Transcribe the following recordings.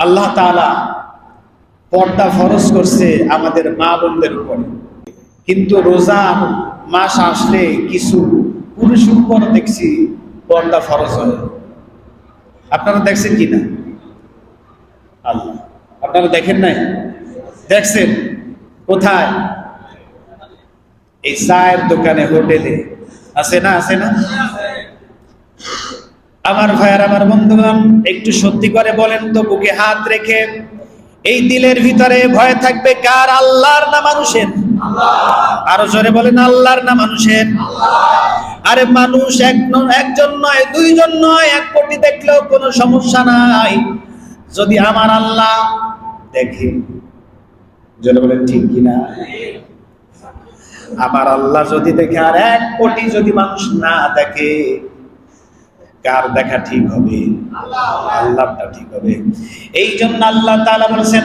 আল্লাহ তাআলা পর্দা ফরজ করছে আমাদের মা বোনদের উপরে, কিন্তু রোজার মাস আসলে কিছু পুরুষের উপর দেখছি পর্দা ফরজ হয়। আপনারা দেখছেন কিনা? আল্লাহ, আপনারা দেখেন নাই? দেখছেন কোথায়? এই চায়ের দোকানে, হোটেলে আছে না? আছে না? আমার ভাইয়ার, আমার বন্ধুগণ, একটু সত্যি করে বলেন তো, বুকে হাত রেখে, এই দিলের ভিতরে ভয় থাকবে কার? আল্লাহর না মানুষের? আরো জোরে বলেন, আল্লাহর না মানুষের? আরে মানুষ একজন নয়, দুইজন নয়, 1 কোটি দেখলেও কোনো সমস্যা নাই, যদি আমার আল্লাহ দেখে। জোরে বলেন ঠিক কিনা? আমার আল্লাহ যদি দেখে, আর 1 কোটি যদি মানুষ না দেখে, কার দেখা ঠিক হবে? আল্লাহটা ঠিক হবে। এই জন্য আল্লাহ তাআলা বলেছেন,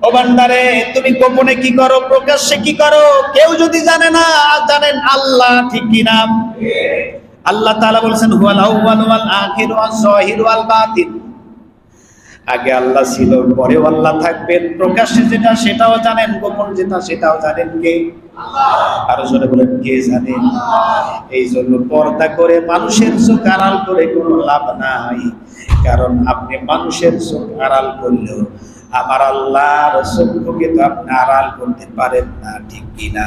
ও বান্দারে, তুমি গোপনে কি করো, প্রকাশ্যে কি করো, কেউ যদি জানে না, জানেন আল্লাহ, ঠিক কি না? আল্লাহ তাআলা বলেছেন, হুয়াল আউয়াল ওয়াল আখির ওয়াজ যাহির ওয়াল বাতিন। আগে আল্লাহ ছিল, পরেও আল্লাহ থাকবেন। প্রকাশ্যে যেটা সেটাও জানেন, গোপন যেটা সেটাও জানেন কে? আরো জোরে বলেন, কে জানেন? এই জন্য পর্দা করে মানুষের চোখ আড়াল করে কোনো লাভ নাই, কারণ আপনি মানুষের চোখ আড়াল করলেও আমার আল্লাহর চক্ষুকে তো আপনি আড়াল করতে পারেন না, ঠিক কিনা?